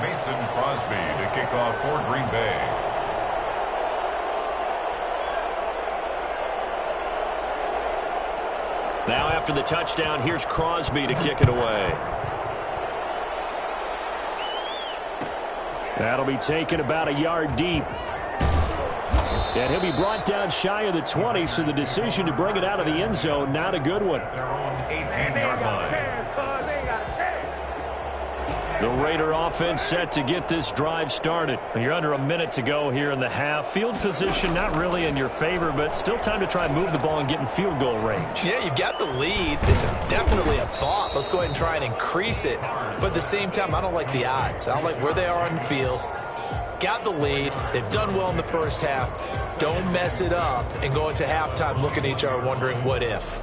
Mason Crosby to kick off for Green Bay. Now after the touchdown, here's Crosby to kick it away. That'll be taken about a yard deep. And he'll be brought down shy of the 20, so the decision to bring it out of the end zone, not a good one. Their own 18-yard line. The Raider offense set to get this drive started. You're under a minute to go here in the half. Field position not really in your favor, but still time to try and move the ball and get in field goal range. Yeah, you've got the lead. It's definitely a thought. Let's go ahead and try and increase it. But at the same time, I don't like the odds. I don't like where they are on the field. Got the lead. They've done well in the first half. Don't mess it up and go into halftime looking at each other wondering what if.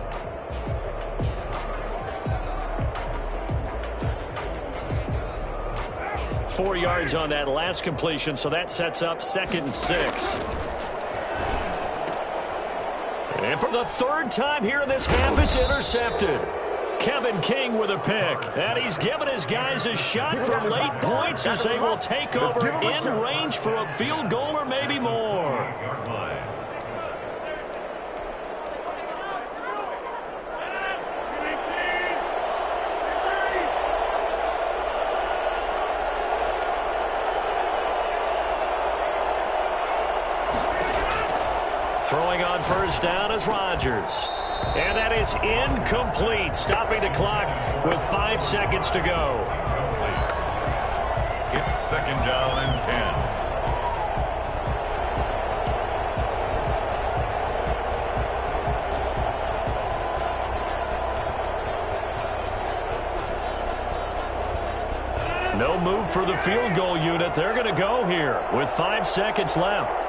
Four yards on that last completion, so that sets up 2nd and 6. And for the third time here in this half, it's intercepted. Kevin King with a pick. And he's given his guys a shot for late points as they will take over in range for a field goal or maybe more. Throwing on first down is Rodgers. And that is incomplete, stopping the clock with 5 seconds to go. It's 2nd down and 10. No move for the field goal unit. They're going to go here with 5 seconds left.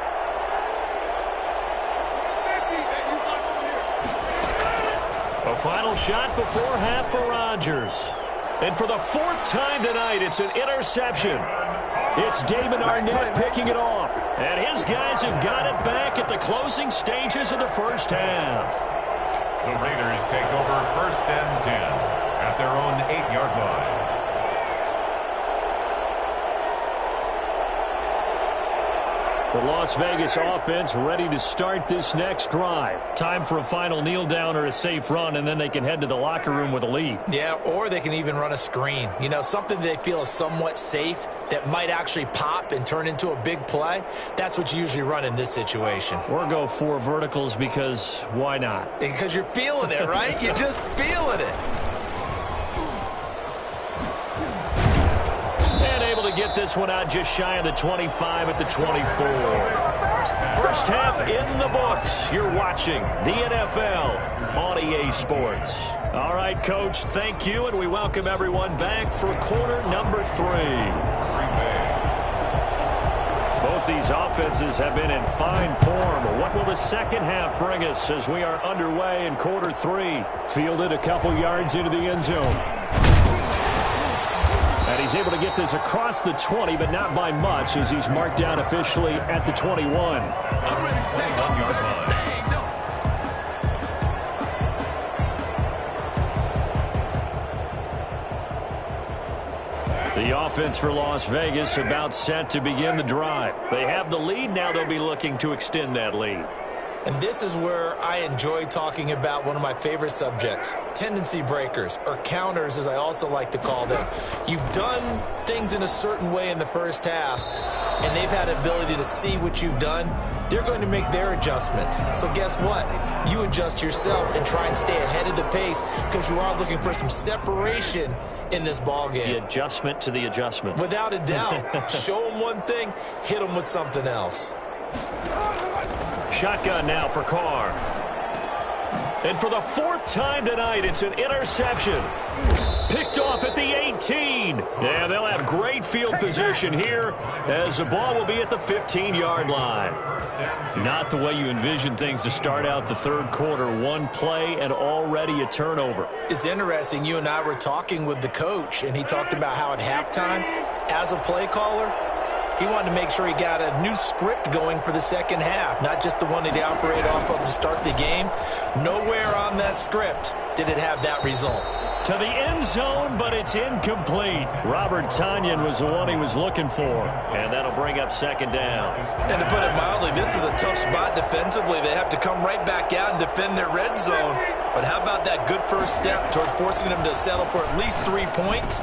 A final shot before half for Rodgers. And for the 4th time tonight, it's an interception. It's David Arnett picking it off. And his guys have got it back at the closing stages of the first half. The Raiders take over 1st and 10 at their own 8-yard line. The Las Vegas offense ready to start this next drive. Time for a final kneel down or a safe run, and then they can head to the locker room with a lead. Yeah, or they can even run a screen. You know, something they feel is somewhat safe that might actually pop and turn into a big play. That's what you usually run in this situation. Or go 4 verticals because why not? Because you're feeling it, right? You're just feeling it. To get this one out just shy of the 25 at the 24. First half in the books. You're watching the NFL on EA Sports. All right, Coach, thank you, and we welcome everyone back for quarter number 3. Both these offenses have been in fine form. What will the second half bring us as we are underway in quarter 3? Fielded a couple yards into the end zone. And he's able to get this across the 20, but not by much, as he's marked down officially at the 21. The offense for Las Vegas about set to begin the drive. They have the lead. Now they'll be looking to extend that lead. And this is where I enjoy talking about one of my favorite subjects, tendency breakers, or counters as I also like to call them. You've done things in a certain way in the first half, and they've had the ability to see what you've done. They're going to make their adjustments. So guess what? You adjust yourself and try and stay ahead of the pace because you are looking for some separation in this ball game. The adjustment to the adjustment. Without a doubt. Show them one thing, hit them with something else. Shotgun now for Carr. And for the 4th time tonight, it's an interception. Picked off at the 18. Yeah, they'll have great field position here as the ball will be at the 15-yard line. Not the way you envision things to start out the third quarter. One play and already a turnover. It's interesting. You and I were talking with the coach, and he talked about how at halftime, as a play caller, He wanted to make sure he got a new script going for the second half, not just the one that he operated off of to start the game. Nowhere on that script did it have that result. To the end zone, but it's incomplete. Robert Tonyan was the one he was looking for, and that'll bring up second down. And to put it mildly, this is a tough spot defensively. They have to come right back out and defend their red zone. But how about that good first step towards forcing them to settle for at least 3 points?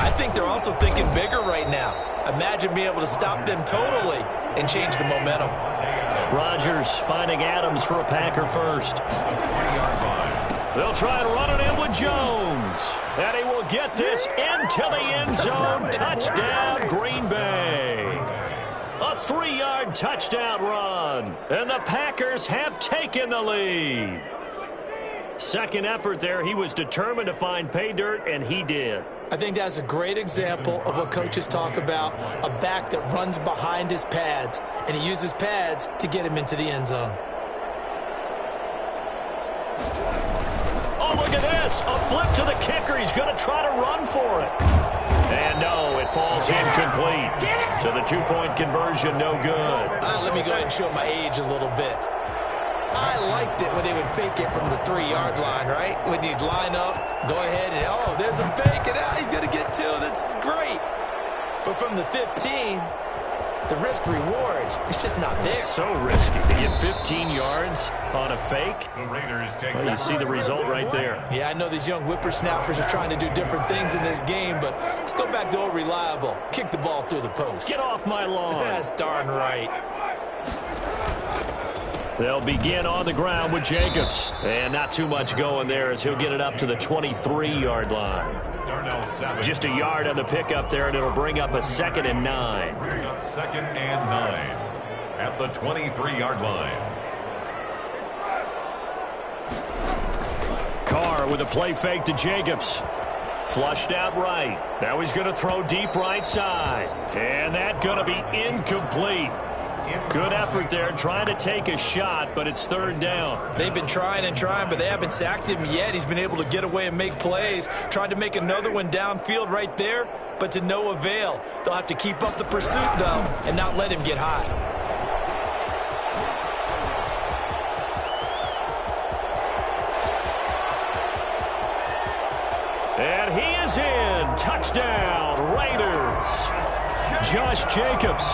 I think they're also thinking bigger right now. Imagine being able to stop them totally and change the momentum. Rodgers finding Adams for a Packer first. They'll try and run it in with Jones. And he will get this into the end zone. Touchdown, Green Bay. A 3-yard touchdown run. And the Packers have taken the lead. Second effort there, he was determined to find pay dirt, and he did. I think that's a great example of what coaches talk about, a back that runs behind his pads, and he uses pads to get him into the end zone. Oh, look at this. A flip to the kicker. He's going to try to run for it. And no, it falls incomplete. So the 2-point conversion, no good. Let me go ahead and show my age a little bit. I liked it when they would fake it from the 3-yard line, right? When you'd line up, go ahead and, oh, there's a fake, and he's going to get 2. That's great. But from the 15, the risk-reward, it's just not there. It's so risky to get 15 yards on a fake. The Raiders take well, you see the result right there. Yeah, I know these young whippersnappers are trying to do different things in this game, but let's go back to old reliable. Kick the ball through the post. Get off my lawn. That's darn right. They'll begin on the ground with Jacobs. And not too much going there as he'll get it up to the 23-yard line. Just a yard on the pickup there, and it'll bring up a 2nd and 9. Brings up 2nd and 9 at the 23-yard line. Carr with a play fake to Jacobs. Flushed out right. Now he's going to throw deep right side. And that's going to be incomplete. Good effort there, trying to take a shot, but it's 3rd down. They've been trying and trying, but they haven't sacked him yet. He's been able to get away and make plays. Tried to make another one downfield right there, but to no avail. They'll have to keep up the pursuit, though, and not let him get high. And he is in. Touchdown, Raiders. Josh Jacobs,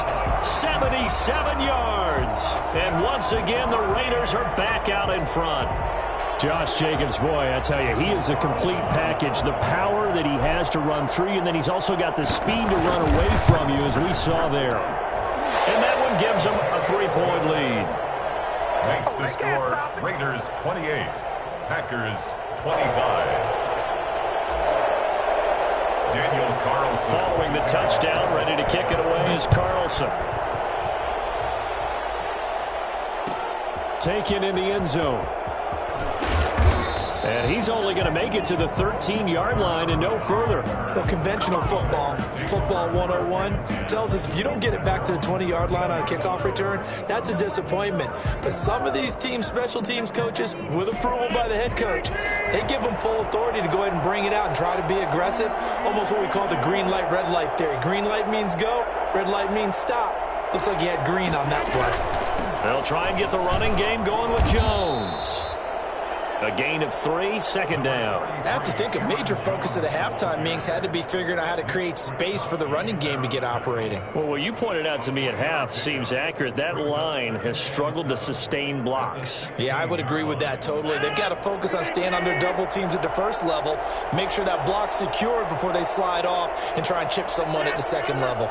77 yards. And once again, the Raiders are back out in front. Josh Jacobs, boy, I tell you, he is a complete package. The power that he has to run through you, and then he's also got the speed to run away from you, as we saw there. And that one gives him a 3-point lead. Makes the score Raiders 28, Packers 25. Daniel Carlson. Following the touchdown, ready to kick it away is Carlson. Taken in the end zone. And he's only going to make it to the 13-yard line and no further. The conventional football 101, tells us if you don't get it back to the 20-yard line on a kickoff return, that's a disappointment. But some of these teams, special teams coaches, with approval by the head coach, they give them full authority to go ahead and bring it out and try to be aggressive. Almost what we call the green light, red light theory. Green light means go, red light means stop. Looks like he had green on that play. They'll try and get the running game going with Jones. A gain of 3, 2nd down. I have to think a major focus of the halftime meetings had to be figuring out how to create space for the running game to get operating. Well, what you pointed out to me at half seems accurate. That line has struggled to sustain blocks. Yeah, I would agree with that totally. They've got to focus on staying on their double teams at the first level, make sure that block's secured before they slide off and try and chip someone at the second level.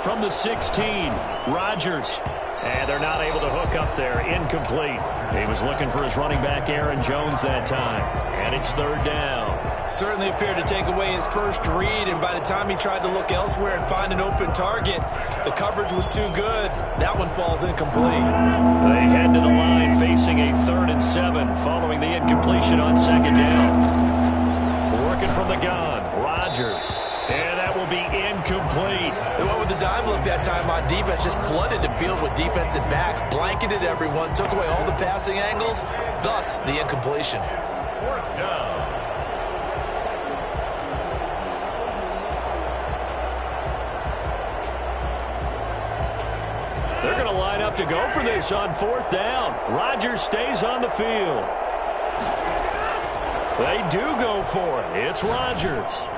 From the 16, Rodgers. And they're not able to hook up there. Incomplete. He was looking for his running back, Aaron Jones, that time. And it's 3rd down. Certainly appeared to take away his first read, and by the time he tried to look elsewhere and find an open target, the coverage was too good. That one falls incomplete. They head to the line facing a 3rd and 7 following the incompletion on 2nd down. Working from the gun, Rodgers. And that will be incomplete. They went with the dime look that time on defense, just flooded the field with defensive backs, blanketed everyone, took away all the passing angles, thus the incompletion. 4th down. to go for this on 4th down. Rodgers stays on the field. They do go for it. It's Rodgers.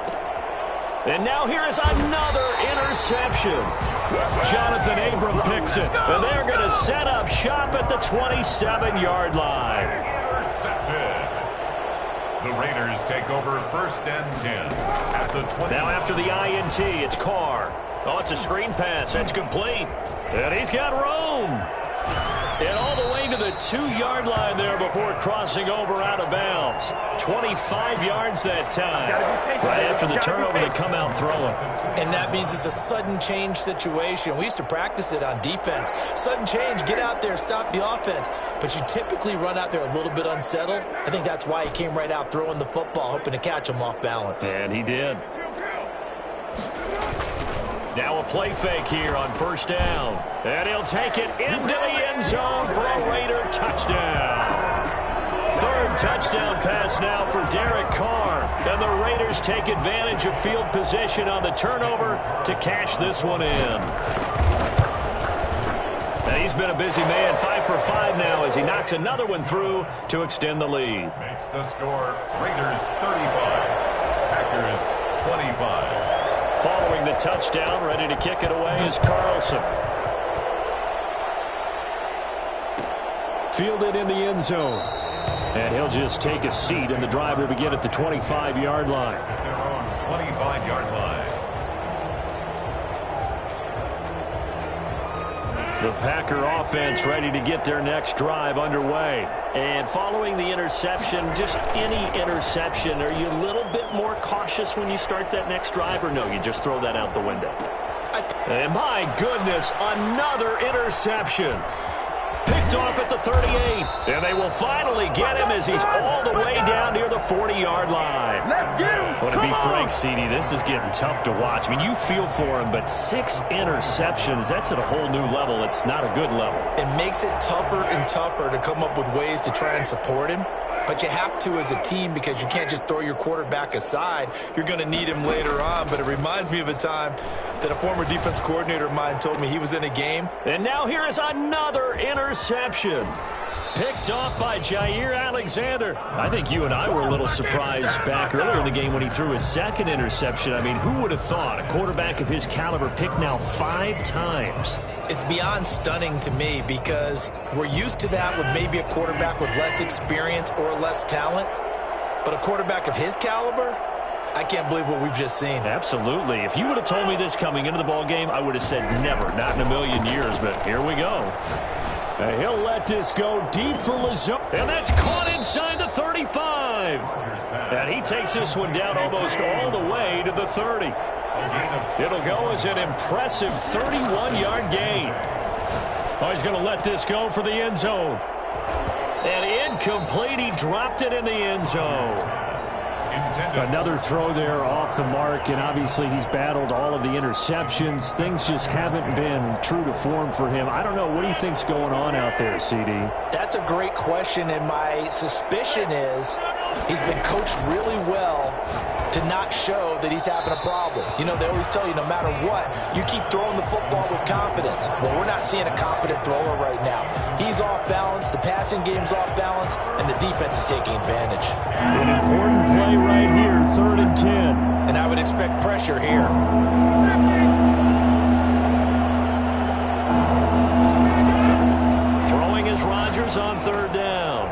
And now here is another interception. Jonathan Abram picks it. And they're going to set up shop at the 27-yard line. Intercepted. The Raiders take over 1st and 10 at the 20. Now after the INT, it's Carr. Oh, it's a screen pass. That's complete. And he's got room. And all the way to the 2-yard line there before crossing over out of bounds. 25 yards that time. Right after the turnover, they come out throwing. And that means it's a sudden change situation. We used to practice it on defense. Sudden change, get out there, stop the offense. But you typically run out there a little bit unsettled. I think that's why he came right out throwing the football, hoping to catch him off balance. And he did. Now a play fake here on 1st down. And he'll take it into the end zone for a Raider touchdown. 3rd touchdown pass now for Derek Carr. And the Raiders take advantage of field position on the turnover to cash this one in. And he's been a busy man, 5 for 5 now as he knocks another one through to extend the lead. Makes the score Raiders 35, Packers 25. Following the touchdown, ready to kick it away is Carlson. Fielded in the end zone. And he'll just take a seat, and the drive will begin at the 25-yard line. At their own 25-yard line. The Packer offense ready to get their next drive underway. And following the interception, just any interception, are you a little bit more cautious when you start that next drive, or no, you just throw that out the window? And my goodness, another interception. Picked off at the 38. And they will finally get him as he's all the way down near the 40-yard line. Let's get him. Well, to be frank, CD, this is getting tough to watch. I mean, you feel for him, but 6 interceptions, that's at a whole new level. It's not a good level. It makes it tougher and tougher to come up with ways to try and support him. But you have to as a team because you can't just throw your quarterback aside. You're going to need him later on. But it reminds me of a time that a former defense coordinator of mine told me he was in a game. And now here is another interception. Picked off by Jair Alexander. I think you and I were a little surprised back earlier in the game when he threw his 2nd interception. I mean, who would have thought a quarterback of his caliber picked now 5 times? It's beyond stunning to me because we're used to that with maybe a quarterback with less experience or less talent. But a quarterback of his caliber, I can't believe what we've just seen. Absolutely. If you would have told me this coming into the ball game, I would have said never, not in a million years. But here we go. And he'll let this go deep for Lazard. And that's caught inside the 35. And he takes this one down almost all the way to the 30. It'll go as an impressive 31-yard gain. Oh, he's going to let this go for the end zone. And incomplete. He dropped it in the end zone. Another throw there off the mark, and obviously he's battled all of the interceptions. Things just haven't been true to form for him. I don't know. What do you think's going on out there, CD? That's a great question, and my suspicion is he's been coached really well to not show that he's having a problem. You know, they always tell you no matter what, you keep throwing the football with confidence. Well, we're not seeing a confident thrower right now. He's off balance, the passing game's off balance, and the defense is taking advantage. An important play right here, 3rd and 10. And I would expect pressure here. Throwing is Rodgers on 3rd down.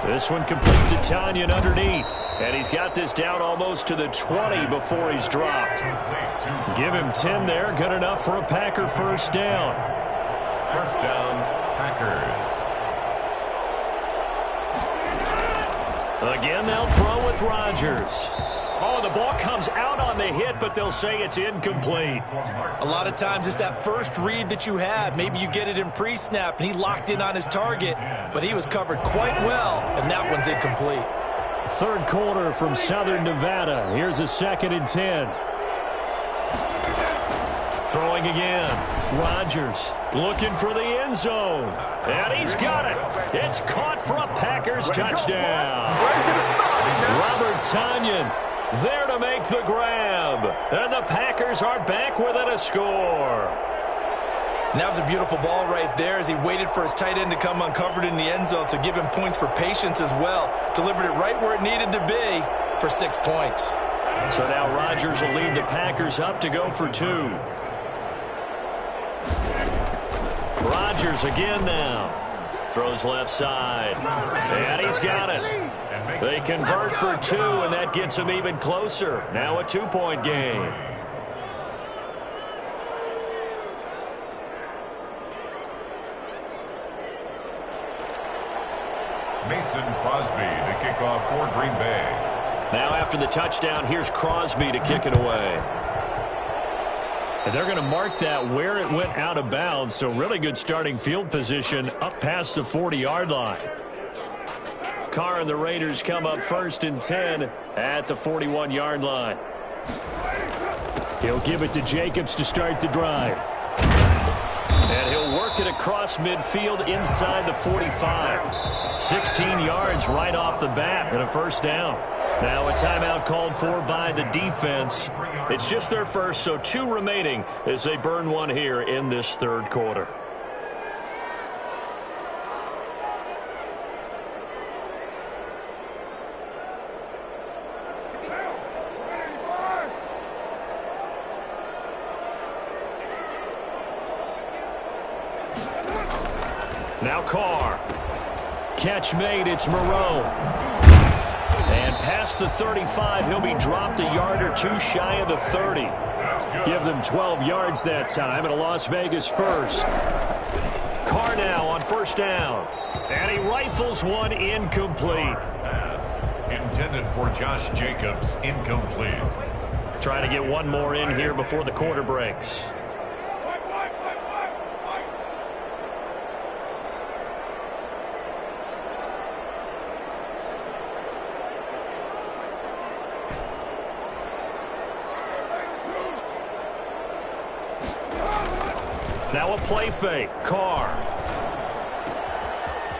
This one complete to Tanyan underneath. And he's got this down almost to the 20 before he's dropped. Give him 10 there. Good enough for a Packer 1st down. 1st down, Packers. Again, they'll throw with Rodgers. Oh, the ball comes out on the hit, but they'll say it's incomplete. A lot of times it's that first read that you have. Maybe you get it in pre-snap, and he locked in on his target, but he was covered quite well, and that one's incomplete. 3rd quarter from Southern Nevada. Here's a 2nd and 10. Throwing again. Rodgers looking for the end zone. And he's got it. It's caught for a Packers touchdown. Robert Tanyan there to make the grab. And the Packers are back within a score. And that was a beautiful ball right there as he waited for his tight end to come uncovered in the end zone, so give him points for patience as well. Delivered it right where it needed to be for 6 points. So now Rodgers will lead the Packers up to go for 2. Rodgers again now. Throws left side. And he's got it. They convert for 2, and that gets him even closer. Now a 2-point game. Mason Crosby to kick off for Green Bay. Now after the touchdown, here's Crosby to kick it away. And they're going to mark that where it went out of bounds, so really good starting field position up past the 40-yard line. Carr and the Raiders come up 1st and 10 at the 41-yard line. He'll give it to Jacobs to start the drive. And he'll work it across midfield inside the 45. 16 yards right off the bat and a first down. Now a timeout called for by the defense. It's just their first, so 2 remaining as they burn one here in this third quarter. Now Carr. Catch made, it's Moreau. And past the 35, he'll be dropped a yard or 2 shy of the 30. Give them 12 yards that time, and a Las Vegas first. Carr now on first down. And he rifles one incomplete. Pass intended for Josh Jacobs, incomplete. Trying to get one more in here before the quarter breaks. Now a play fake. Carr.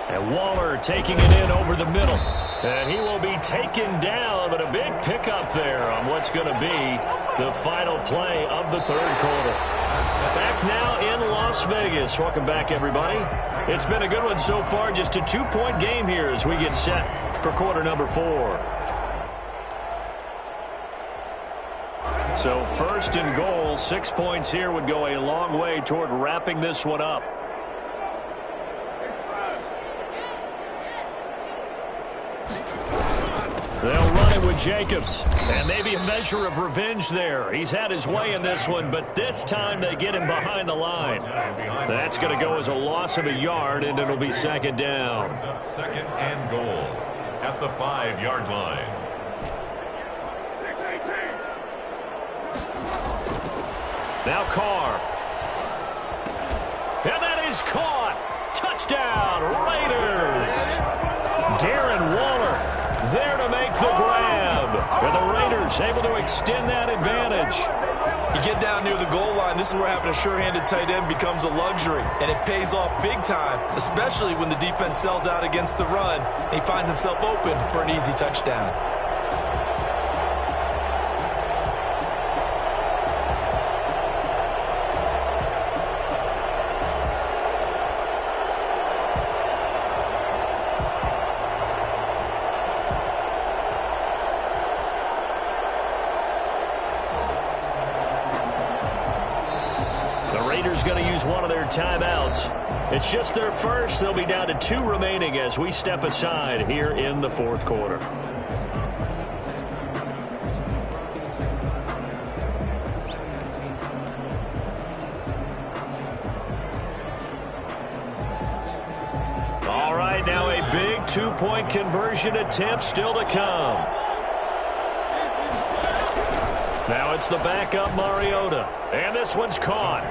And Waller taking it in over the middle. And he will be taken down, but a big pickup there on what's going to be the final play of the third quarter. Back now in Las Vegas. Welcome back, everybody. It's been a good one so far. Just a 2-point game here as we get set for quarter number 4. So 1st and goal, 6 points here would go a long way toward wrapping this one up. They'll run it with Jacobs, and maybe a measure of revenge there. He's had his way in this one, but this time they get him behind the line. That's going to go as a loss of a yard, and it'll be 2nd down. 2nd and goal at the 5-yard line. Now Carr. And that is caught. Touchdown, Raiders. Darren Waller there to make the grab. And the Raiders able to extend that advantage. You get down near the goal line, this is where having a sure-handed tight end becomes a luxury. And it pays off big time, especially when the defense sells out against the run. And he finds himself open for an easy touchdown. Going to use one of their timeouts. It's just their first. They'll be down to 2 remaining as we step aside here in the 4th quarter. All right, now a big 2-point conversion attempt still to come. Now it's the backup Mariota. And this one's caught.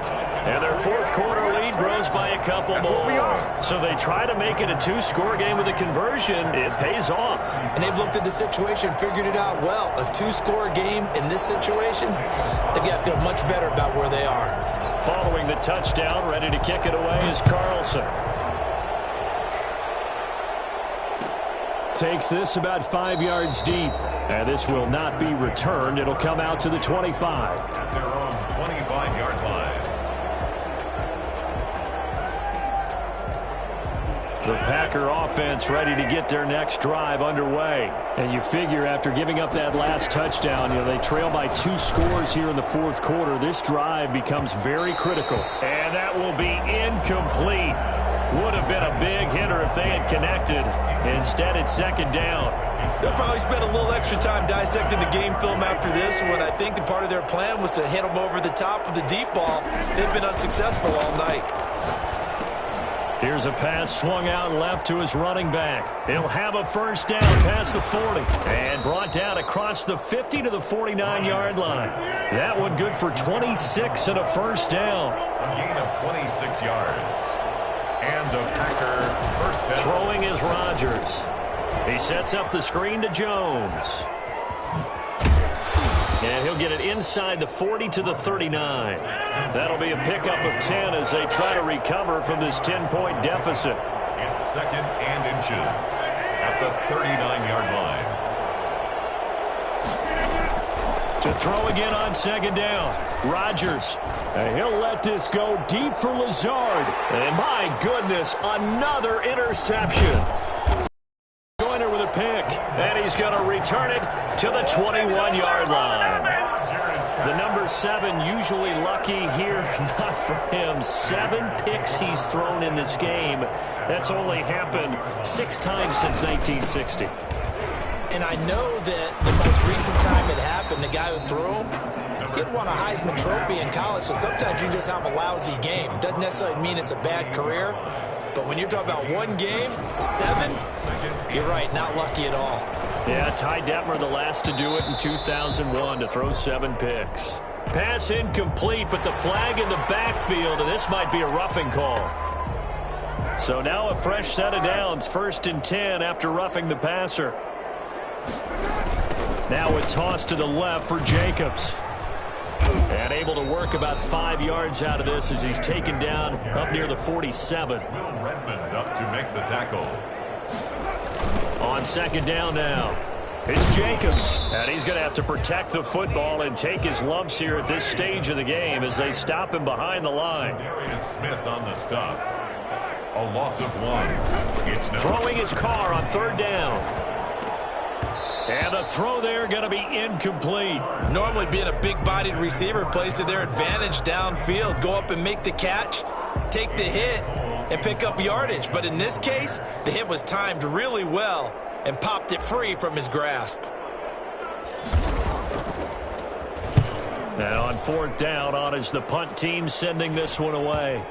And their 4th quarter lead grows by a couple more. So they try to make it a 2-score game with a conversion. It pays off. And they've looked at the situation, figured it out well. A 2-score game in this situation, they've got to feel much better about where they are. Following the touchdown, ready to kick it away is Carlson. Takes this about 5 yards deep. And this will not be returned. It'll come out to the 25. At their own 25-yard line. The Packer offense ready to get their next drive underway. And you figure after giving up that last touchdown, they trail by 2 scores here in the fourth quarter. This drive becomes very critical. And that will be incomplete. Would have been a big hitter if they had connected. Instead, it's second down. They'll probably spend a little extra time dissecting the game film after this one. I think that part of their plan was to hit them over the top with the deep ball. They've been unsuccessful all night. Here's a pass swung out left to his running back. He'll have a first down past the 40. And brought down across the 50 to the 49-yard line. That one good for 26 and a first down. A gain of 26 yards. And a Packer first down. Throwing is Rodgers. He sets up the screen to Jones. And he'll get it inside the 40 to the 39. That'll be a pickup of 10 as they try to recover from this 10-point deficit. It's second and inches at the 39-yard line. To throw again on second down. Rodgers. And he'll let this go deep for Lazard. And my goodness, another interception. Joyner with a pick. And he's going to return it to the 21-yard line. The number 7 usually lucky here. Not for him. 7 picks he's thrown in this game. That's only happened 6 times since 1960. And I know that the most recent time it happened, the guy who threw him, he'd won a Heisman Trophy in college, so sometimes you just have a lousy game. Doesn't necessarily mean it's a bad career, but when you're talking about one game, 7, you're right, not lucky at all. Yeah, Ty Detmer the last to do it in 2001 to throw 7 picks. Pass incomplete, but the flag in the backfield, and this might be a roughing call. So now a fresh set of downs, 1st and 10 after roughing the passer. Now a toss to the left for Jacobs. And able to work about 5 yards out of this as he's taken down up near the 47. Will Redmond up to make the tackle. On second down now. It's Jacobs. And he's going to have to protect the football and take his lumps here at this stage of the game as they stop him behind the line. Darius Smith on the stop. A loss of 1. It's now throwing his car on 3rd down. And the throw there going to be incomplete. Normally being a big-bodied receiver plays to their advantage downfield. Go up and make the catch, take the hit, and pick up yardage. But in this case, the hit was timed really well and popped it free from his grasp. Now on 4th down, on is the punt team sending this one away.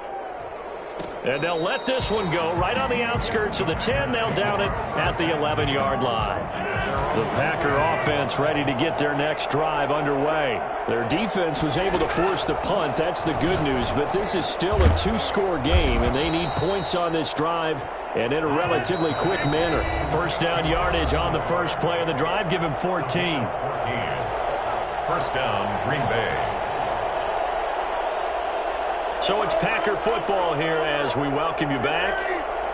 And they'll let this one go right on the outskirts of the 10. They'll down it at the 11-yard line. The Packer offense ready to get their next drive underway. Their defense was able to force the punt. That's the good news. But this is still a 2-score game, and they need points on this drive and in a relatively quick manner. 1st down yardage on the first play of the drive. Give him 14. 1st down, Green Bay. So it's Packer football here as we welcome you back.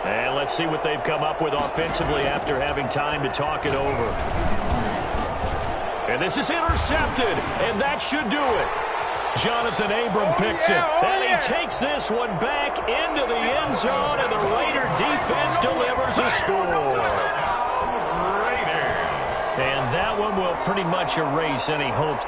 And let's see what they've come up with offensively after having time to talk it over. And this is intercepted, and that should do it. Jonathan Abram picks it, and he takes this one back into the end zone, and the Raider defense delivers a score. And that one will pretty much erase any hopes.